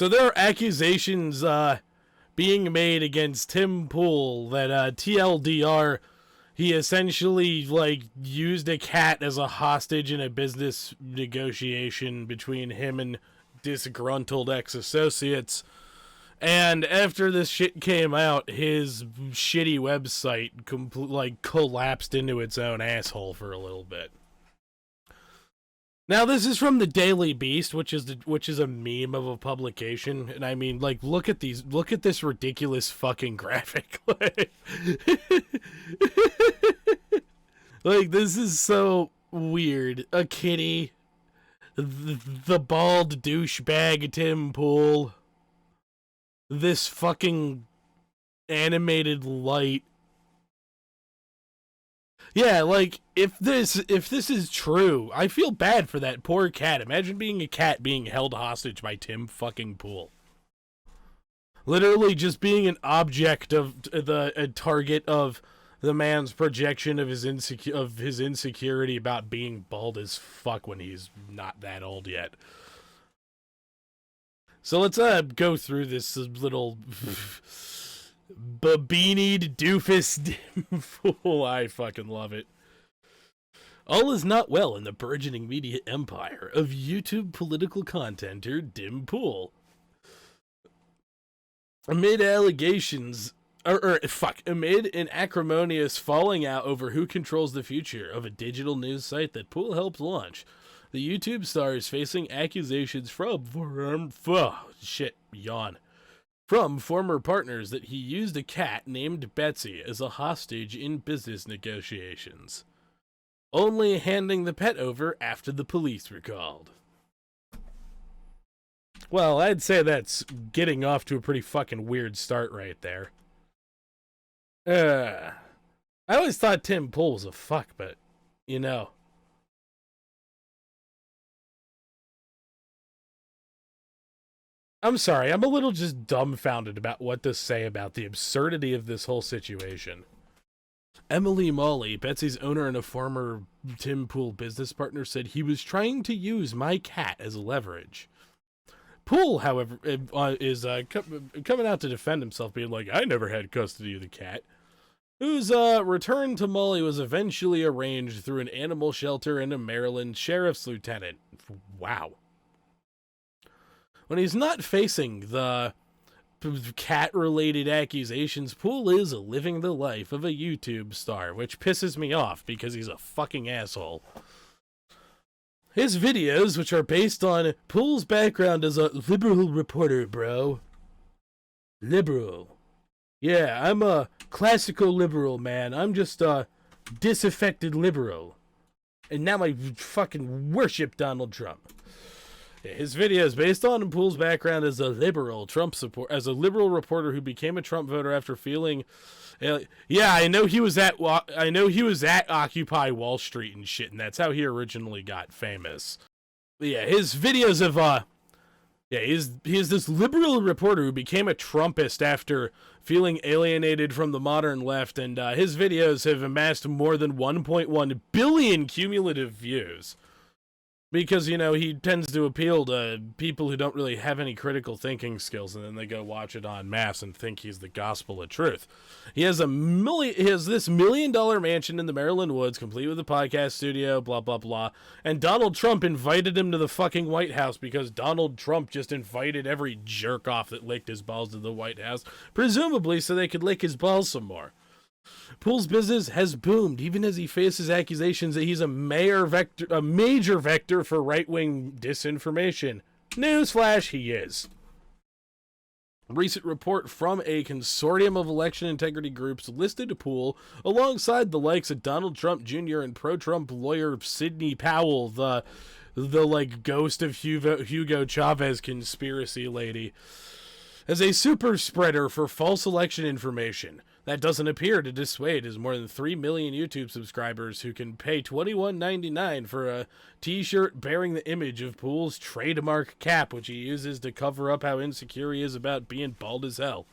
So there are accusations being made against Tim Pool that TLDR, he essentially like used a cat as a hostage in a business negotiation between him and disgruntled ex-associates. And after this shit came out, his shitty website collapsed into its own asshole for a little bit. Now, this is from the Daily Beast, which is a meme of a publication, and I mean, like, look at this ridiculous fucking graphic. Like, this is so weird. A kitty, the bald douchebag Tim Pool, this fucking animated light. Yeah, like, if this is true, I feel bad for that poor cat. Imagine being a cat being held hostage by Tim fucking Pool. Literally just being an object of a target of the man's projection of his insecurity about being bald as fuck when he's not that old yet. So let's go through this little beanied doofus fool. I fucking love it. All is not well in the burgeoning media empire of YouTube political contenter Tim Pool. Amid an acrimonious falling out over who controls the future of a digital news site that Pool helped launch, the YouTube star is facing accusations from former partners that he used a cat named Betsy as a hostage in business negotiations, only handing the pet over after the police were called. Well, I'd say that's getting off to a pretty fucking weird start right there. I always thought Tim Pool was a fuck, but, you know. I'm sorry, I'm a little just dumbfounded about what to say about the absurdity of this whole situation. Emily Molly, Betsy's owner and a former Tim Pool business partner, said he was trying to use my cat as leverage. Pool, however, is coming out to defend himself, being like, I never had custody of the cat, whose return to Molly was eventually arranged through an animal shelter and a Maryland sheriff's lieutenant. Wow. When he's not facing the cat-related accusations, Pool is living the life of a YouTube star, which pisses me off because he's a fucking asshole. His videos, which are based on Pool's background as a liberal reporter, bro. Liberal. Yeah, I'm a classical liberal, man. I'm just a disaffected liberal. And now I fucking worship Donald Trump. His videos based on Pool's background as a liberal reporter who became a Trump voter after feeling, I know he was at Occupy Wall Street and shit, and that's how he originally got famous. But yeah, his videos of he is this liberal reporter who became a Trumpist after feeling alienated from the modern left, and his videos have amassed more than 1.1 billion cumulative views. Because, you know, he tends to appeal to people who don't really have any critical thinking skills, and then they go watch it en masse and think he's the gospel of truth. He has this $1 million mansion in the Maryland woods, complete with a podcast studio, blah, blah, blah. And Donald Trump invited him to the fucking White House because Donald Trump just invited every jerk-off that licked his balls to the White House, presumably so they could lick his balls some more. Pool's business has boomed, even as he faces accusations that he's a major vector for right-wing disinformation. Newsflash, he is. A recent report from a consortium of election integrity groups listed Pool alongside the likes of Donald Trump Jr. and pro-Trump lawyer Sidney Powell, the like ghost of Hugo Chavez conspiracy lady, as a super spreader for false election information. That doesn't appear to dissuade his more than 3 million YouTube subscribers who can pay $21.99 for a t-shirt bearing the image of Pool's trademark cap, which he uses to cover up how insecure he is about being bald as hell.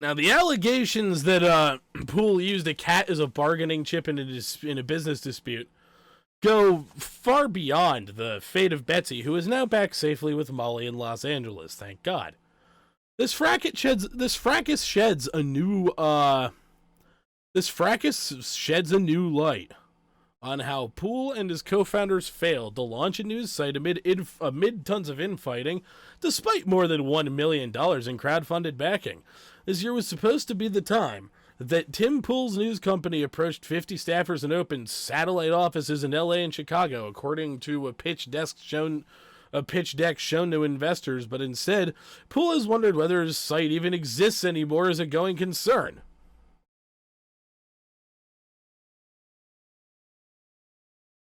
Now, the allegations that Pool used a cat as a bargaining chip in a business dispute go far beyond the fate of Betsy, who is now back safely with Molly in Los Angeles, thank God. This fracas sheds a new light on how Poole and his co-founders failed to launch a news site amid tons of infighting, despite more than $1 million in crowdfunded backing. This year was supposed to be the time that Tim Poole's news company approached 50 staffers and opened satellite offices in LA and Chicago, according to a pitch deck shown to investors, but instead, Poole has wondered whether his site even exists anymore as a going concern.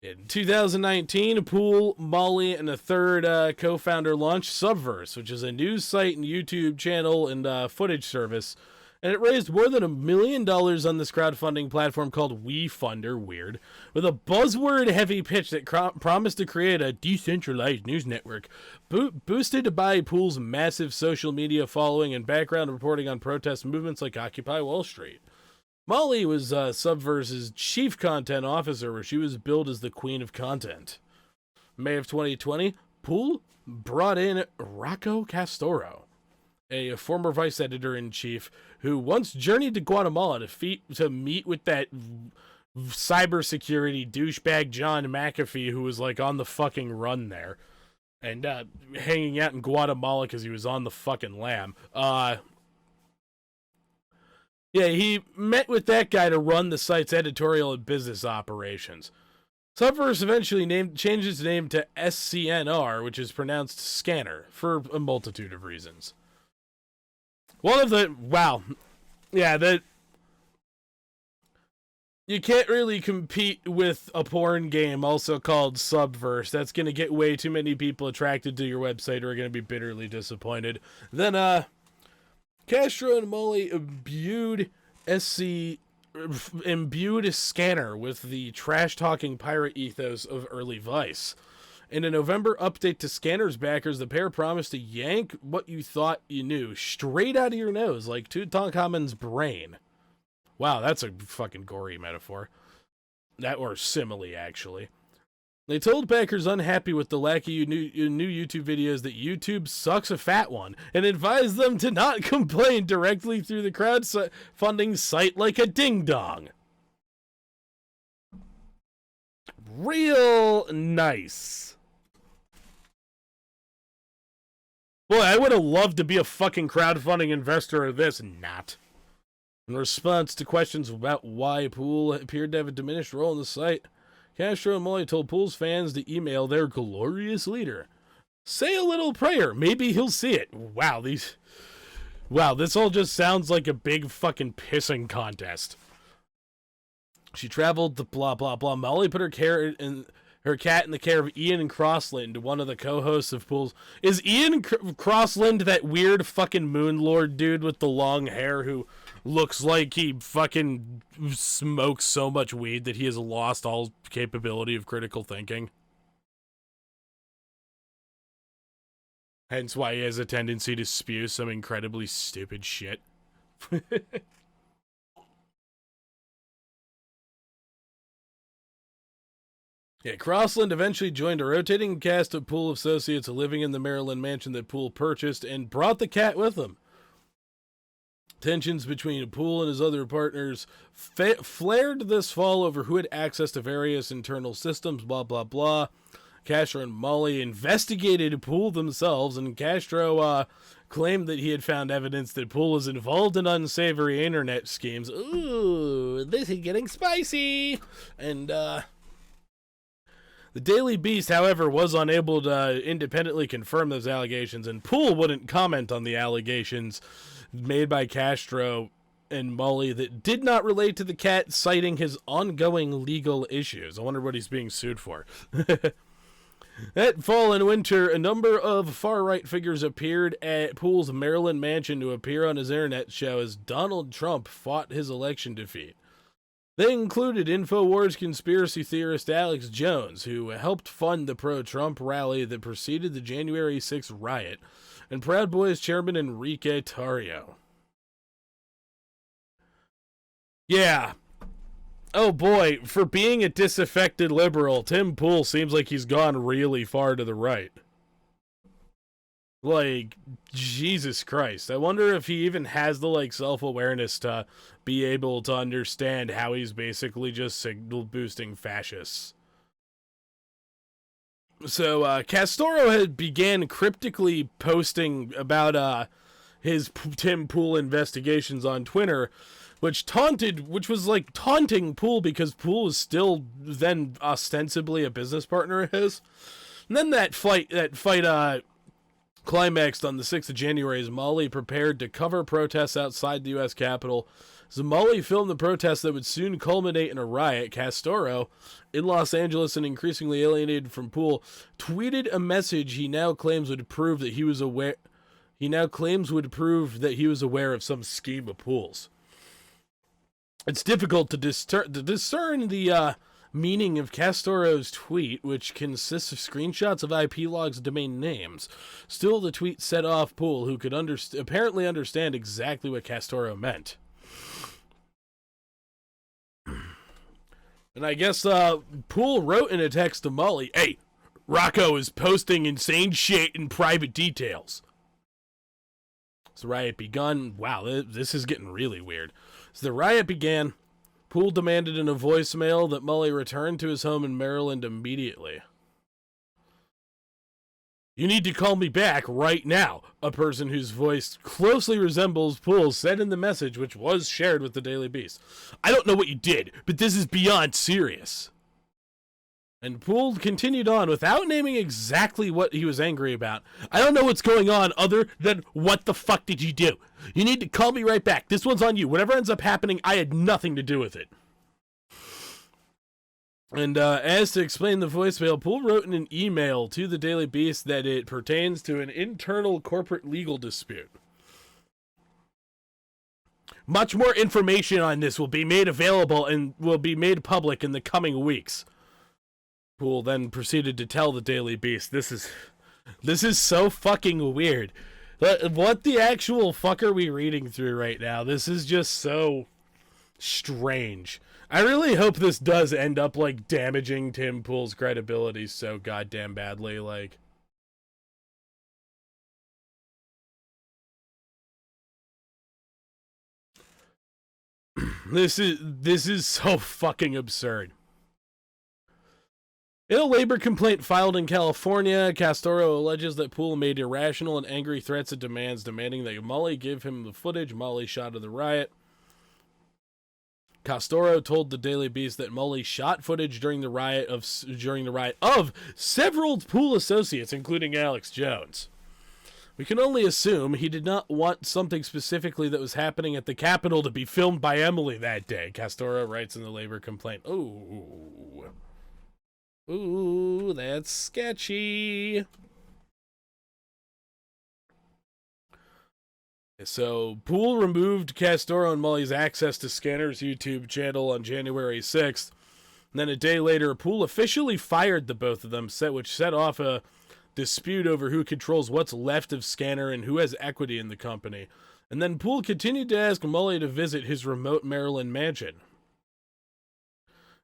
In 2019, Poole, Molly, and a third co-founder launched Subverse, which is a news site and YouTube channel and footage service, and it raised more than $1 million on this crowdfunding platform called WeFunder, weird, with a buzzword-heavy pitch that promised to create a decentralized news network, boosted by Poole's massive social media following and background reporting on protest movements like Occupy Wall Street. Molly was Subverse's chief content officer, where she was billed as the queen of content. May of 2020, Poole brought in Rocco Castoro, a former vice editor-in-chief who once journeyed to Guatemala to meet with that cybersecurity douchebag John McAfee, who was like on the fucking run there and hanging out in Guatemala because he was on the fucking lam. Yeah, he met with that guy to run the site's editorial and business operations. Subverse eventually changed its name to SCNR, which is pronounced scanner, for a multitude of reasons. You can't really compete with a porn game also called Subverse. That's going to get way too many people attracted to your website who are going to be bitterly disappointed. Then, Castro and Molly imbued Scanner with the trash-talking pirate ethos of early Vice. In a November update to Scanner's backers, the pair promised to yank what you thought you knew straight out of your nose, like Tutankhamun's brain. Wow, that's a fucking gory metaphor. Or simile, actually. They told backers unhappy with the lack of new YouTube videos that YouTube sucks a fat one, and advised them to not complain directly through the crowdfunding site like a ding-dong. Real nice. Boy, I would have loved to be a fucking crowdfunding investor of this. Not. In response to questions about why Poole appeared to have a diminished role in the site, Castro and Molly told Poole's fans to email their glorious leader. Say a little prayer. Maybe he'll see it. Wow, this all just sounds like a big fucking pissing contest. She traveled to blah, blah, blah. Molly put her cat in the care of Ian Crossland, one of the co-hosts of Poole's. Is Ian Crossland that weird fucking Moon Lord dude with the long hair who looks like he fucking smokes so much weed that he has lost all capability of critical thinking? Hence why he has a tendency to spew some incredibly stupid shit. Yeah, Crossland eventually joined a rotating cast of Poole associates living in the Maryland mansion that Poole purchased and brought the cat with him. Tensions between Poole and his other partners flared this fall over who had access to various internal systems, blah, blah, blah. Castro and Molly investigated Poole themselves, and Castro claimed that he had found evidence that Poole was involved in unsavory internet schemes. Ooh, this is getting spicy! And, the Daily Beast, however, was unable to independently confirm those allegations, and Poole wouldn't comment on the allegations made by Castro and Molly that did not relate to the cat, citing his ongoing legal issues. I wonder what he's being sued for. That fall and winter, a number of far-right figures appeared at Poole's Maryland mansion to appear on his internet show as Donald Trump fought his election defeat. They included InfoWars conspiracy theorist Alex Jones, who helped fund the pro-Trump rally that preceded the January 6th riot, and Proud Boys chairman Enrique Tarrio. Yeah. Oh boy, for being a disaffected liberal, Tim Pool seems like he's gone really far to the right. Like, Jesus Christ. I wonder if he even has the, like, self-awareness to be able to understand how he's basically just signal boosting fascists. So, Castoro had began cryptically posting about, his Tim Pool investigations on Twitter, which was like taunting Pool because Pool was still then ostensibly a business partner of his. And then that fight, climaxed on the 6th of January as Molly prepared to cover protests outside the U.S. Capitol. As Molly filmed the protests that would soon culminate in a riot, Castoro, in Los Angeles and increasingly alienated from Pool, tweeted a message he now claims would prove that he was aware. He now claims would prove that he was aware of some scheme of Pool's. It's difficult to discern the meaning of Castoro's tweet, which consists of screenshots of IP logs and domain names. Still, the tweet set off Pool, who could apparently understand exactly what Castoro meant. And I guess Pool wrote in a text to Molly, "Hey, Rocco is posting insane shit in private details." As the riot begun, wow, this is getting really weird. As the riot began, Pool demanded in a voicemail that Molly return to his home in Maryland immediately. "You need to call me back right now," a person whose voice closely resembles Pool's said in the message, which was shared with the Daily Beast. "I don't know what you did, but this is beyond serious." And Poole continued on without naming exactly what he was angry about. "I don't know what's going on other than what the fuck did you do? You need to call me right back. This one's on you. Whatever ends up happening, I had nothing to do with it." And as to explain the voicemail, Poole wrote in an email to the Daily Beast that it pertains to an internal corporate legal dispute. "Much more information on this will be made available and will be made public in the coming weeks." Poole then proceeded to tell the Daily Beast, this is so fucking weird. What the actual fuck are we reading through right now? This is just so strange. I really hope this does end up, like, damaging Tim Pool's credibility so goddamn badly, like. This is so fucking absurd. In a labor complaint filed in California, Castoro alleges that Poole made irrational and angry threats and demands, demanding that Molly give him the footage Molly shot of the riot. Castoro told the Daily Beast that Molly shot footage during the riot of several Poole associates, including Alex Jones. "We can only assume he did not want something specifically that was happening at the Capitol to be filmed by Emily that day," Castoro writes in the labor complaint. Ooh, that's sketchy. So, Poole removed Castoro and Molly's access to Scanner's YouTube channel on January 6th. And then a day later, Poole officially fired the both of them, which set off a dispute over who controls what's left of Scanner and who has equity in the company. And then Poole continued to ask Molly to visit his remote Maryland mansion.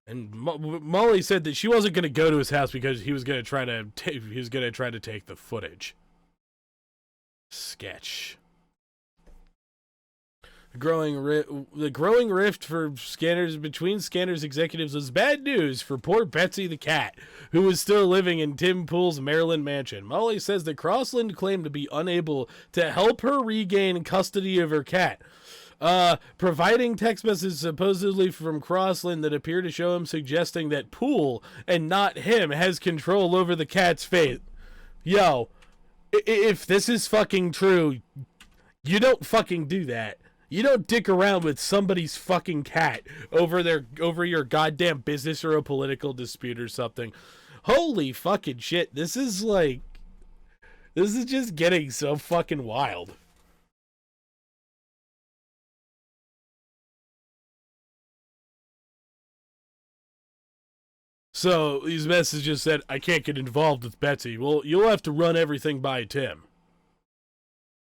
And Molly said that she wasn't going to go to his house because he was going to try to take the footage. Sketch. The growing rift between Scanner's executives was bad news for poor Betsy the cat, who was still living in Tim Poole's Maryland mansion. Molly says that Crossland claimed to be unable to help her regain custody of her cat, providing text messages supposedly from Crossland that appear to show him suggesting that Poole, and not him, has control over the cat's fate. Yo, if this is fucking true, you don't fucking do that. You don't dick around with somebody's fucking cat over your goddamn business or a political dispute or something. Holy fucking shit. This is just getting so fucking wild. So, these messages said, "I can't get involved with Betsy." Well, you'll have to run everything by Tim.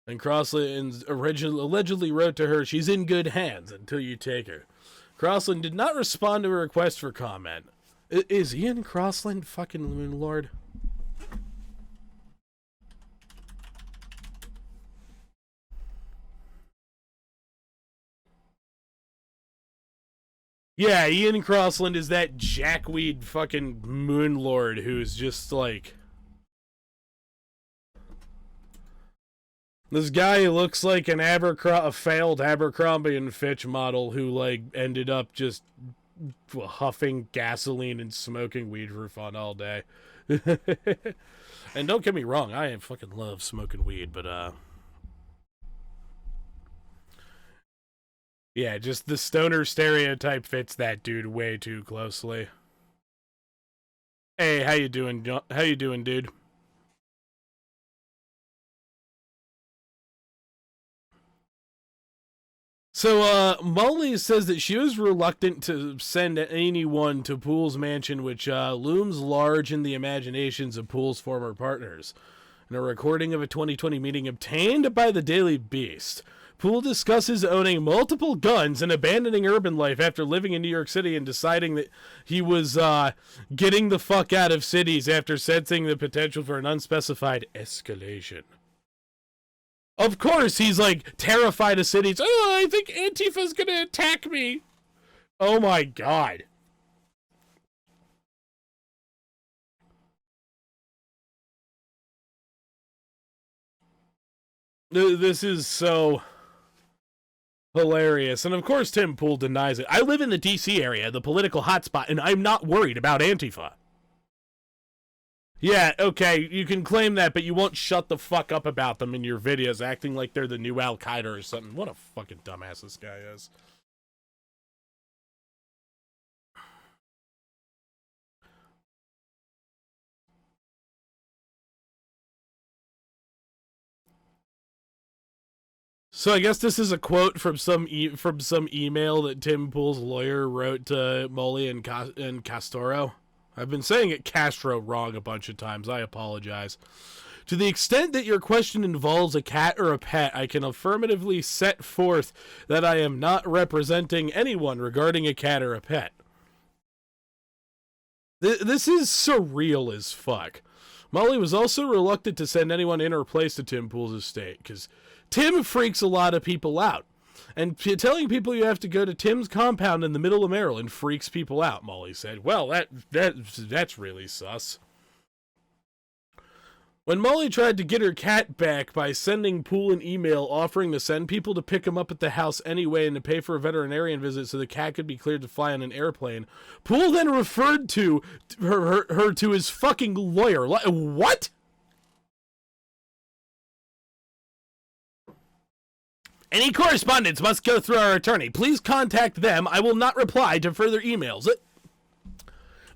And Crossland allegedly wrote to her, "She's in good hands until you take her." Crossland did not respond to a request for comment. Is Ian Crossland fucking Moon Lord? Yeah, Ian Crossland is that jackweed fucking Moon Lord who's just like... This guy looks like a failed Abercrombie and Fitch model who, like, ended up just huffing gasoline and smoking weed for fun all day. And don't get me wrong, I fucking love smoking weed, but, yeah, just the stoner stereotype fits that dude way too closely. Hey, how you doing, dude? So, Molly says that she was reluctant to send anyone to Poole's mansion, which looms large in the imaginations of Poole's former partners. In a recording of a 2020 meeting obtained by the Daily Beast, Poole discusses owning multiple guns and abandoning urban life after living in New York City and deciding that he was getting the fuck out of cities after sensing the potential for an unspecified escalation. Of course, he's, like, terrified of cities. Oh, I think Antifa's gonna attack me. Oh, my God. This is so hilarious. And, of course, Tim Poole denies it. I live in the D.C. area, the political hotspot, and I'm not worried about Antifa. Yeah, okay, you can claim that, but you won't shut the fuck up about them in your videos, acting like they're the new Al-Qaeda or something. What a fucking dumbass this guy is. So I guess this is a quote from some email that Tim Poole's lawyer wrote to Molly and Castoro. I've been saying it Castro wrong a bunch of times. I apologize. To the extent that your question involves a cat or a pet, I can affirmatively set forth that I am not representing anyone regarding a cat or a pet. This is surreal as fuck. Molly was also reluctant to send anyone in or place to Tim Poole's estate, because Tim freaks a lot of people out. And telling people you have to go to Tim's compound in the middle of Maryland freaks people out, Molly said. Well, that's really sus. When Molly tried to get her cat back by sending Poole an email offering to send people to pick him up at the house anyway and to pay for a veterinarian visit so the cat could be cleared to fly on an airplane, Poole then referred to her to his fucking lawyer. What? Any correspondence must go through our attorney. Please contact them. I will not reply to further emails.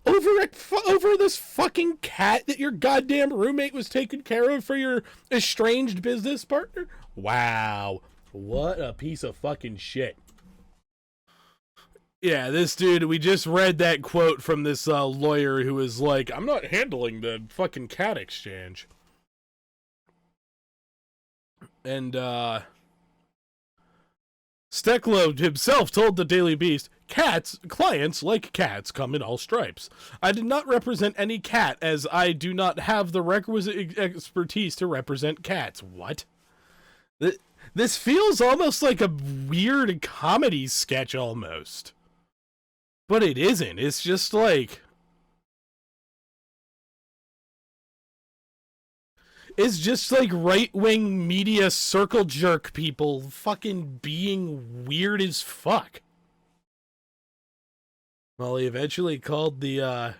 Over this fucking cat that your goddamn roommate was taking care of for your estranged business partner? Wow. What a piece of fucking shit. Yeah, this dude, we just read that quote from this lawyer who was like, I'm not handling the fucking cat exchange. And, Stecklow himself told the Daily Beast, clients like cats come in all stripes. I did not represent any cat as I do not have the requisite expertise to represent cats. What? This feels almost like a weird comedy sketch almost. But it isn't. It's just like... It's just like right-wing media circle jerk people fucking being weird as fuck. Molly eventually called the,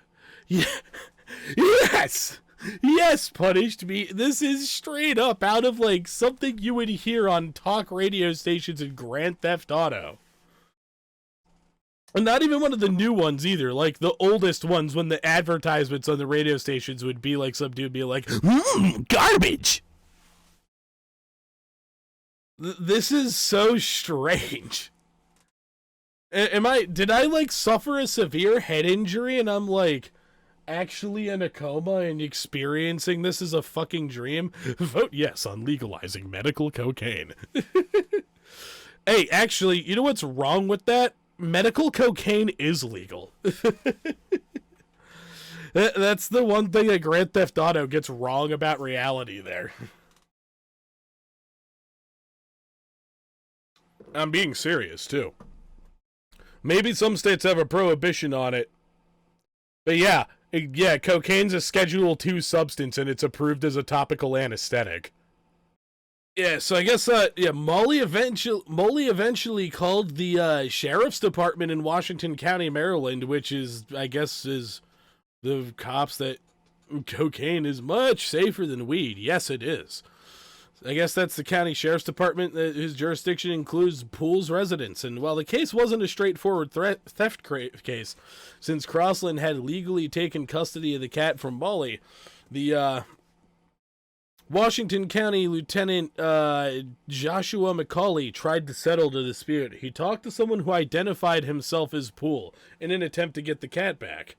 Yes! Yes, punished me. This is straight up out of, like, something you would hear on talk radio stations in Grand Theft Auto. And not even one of the new ones either, like the oldest ones when the advertisements on the radio stations would be like some dude be like, garbage! This is so strange. Did I like suffer a severe head injury and I'm like actually in a coma and experiencing this as a fucking dream? Vote yes on legalizing medical cocaine. Hey, actually, you know what's wrong with that? medical cocaine is legal. That's the one thing that Grand Theft Auto gets wrong about reality there. I'm being serious, too. Maybe some states have a prohibition on it. But yeah, cocaine's a Schedule II substance, and it's approved as a topical anesthetic. Yeah, so I guess, Molly eventually called the sheriff's department in Washington County, Maryland, which is, I guess, is the cops that cocaine is much safer than weed. Yes, it is. I guess that's the county sheriff's department whose jurisdiction includes Poole's residence. And while the case wasn't a straightforward theft case, since Crossland had legally taken custody of the cat from Molly, the Washington County Lieutenant Joshua McCauley tried to settle the dispute. He talked to someone who identified himself as Poole in an attempt to get the cat back.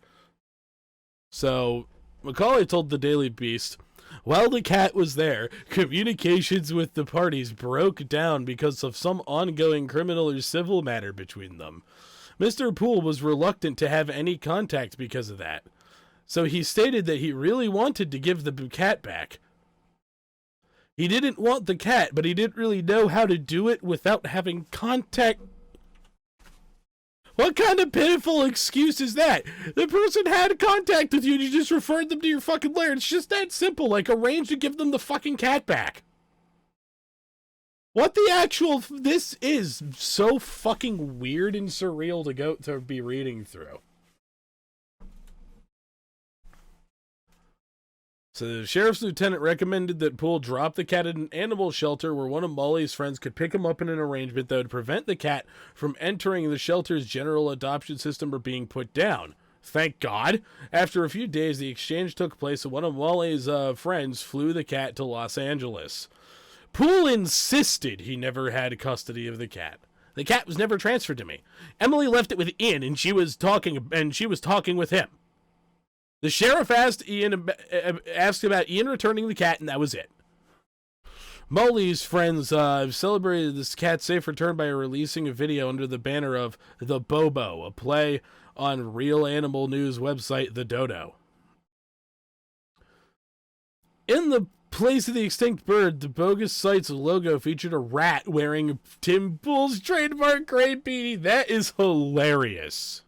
So, McCauley told the Daily Beast, while the cat was there, communications with the parties broke down because of some ongoing criminal or civil matter between them. Mr. Poole was reluctant to have any contact because of that. So he stated that he really wanted to give the cat back. He didn't want the cat, but he didn't really know how to do it without having contact. What kind of pitiful excuse is that? The person had contact with you and you just referred them to your fucking lawyer. It's just that simple. Like, arrange to give them the fucking cat back. What the actual... This is so fucking weird and surreal to be reading through. So the sheriff's lieutenant recommended that Poole drop the cat at an animal shelter where one of Molly's friends could pick him up in an arrangement that would prevent the cat from entering the shelter's general adoption system or being put down. Thank God. After a few days, the exchange took place and one of Molly's friends flew the cat to Los Angeles. Poole insisted he never had custody of the cat. The cat was never transferred to me. Emily left it with Ian and she was talking with him. The sheriff asked about Ian returning the cat, and that was it. Molly's friends celebrated this cat's safe return by releasing a video under the banner of The Bobo, a play on real animal news website The Dodo. In the place of the extinct bird, the bogus site's logo featured a rat wearing Tim Poole's trademark gray beanie. That is hilarious.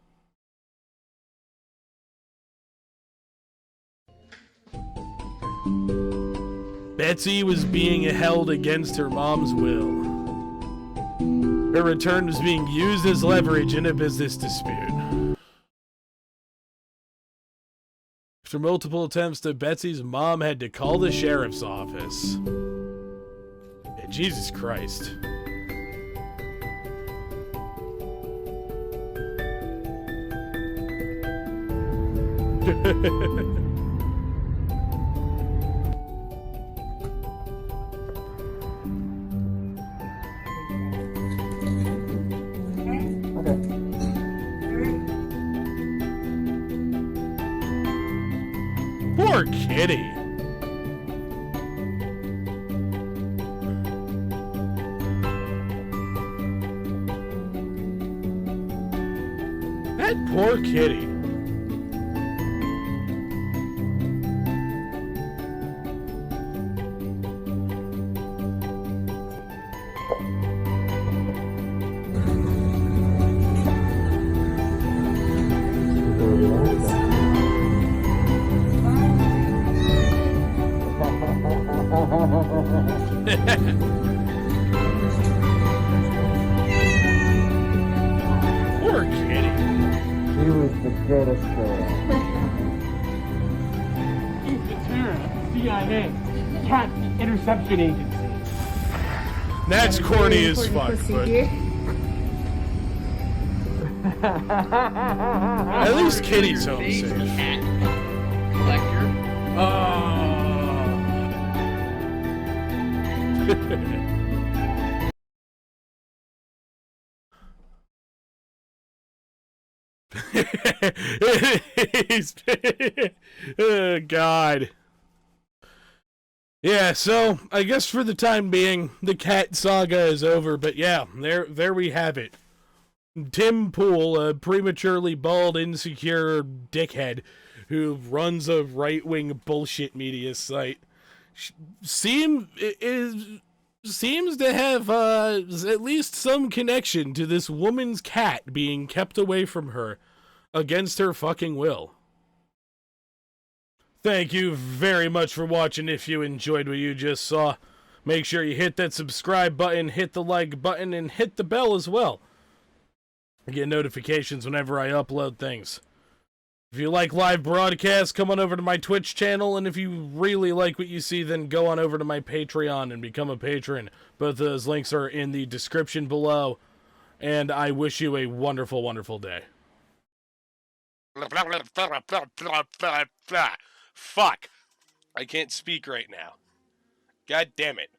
Betsy was being held against her mom's will. Her return was being used as leverage in a business dispute. After multiple attempts, Betsy's mom had to call the sheriff's office. And Jesus Christ. Poor kitty. That poor kitty. Poor kitty. She was the greatest girl. He's Ventura, CIA, cat interception agency. That's corny as fuck, but at least Kitty's home safe. Cat collector. Oh. Oh, God. Yeah, so I guess for the time being, the cat saga is over. But yeah, there we have it. Tim Pool, a prematurely bald, insecure dickhead who runs a right-wing bullshit media site, seems to have at least some connection to this woman's cat being kept away from her against her fucking will. Thank you very much for watching. If you enjoyed what you just saw, make sure you hit that subscribe button, hit the like button, and hit the bell as well. I get notifications whenever I upload things. If you like live broadcasts, come on over to my Twitch channel, and if you really like what you see, then go on over to my Patreon and become a patron. Both of those links are in the description below, and I wish you a wonderful, wonderful day. Fuck. I can't speak right now. God damn it.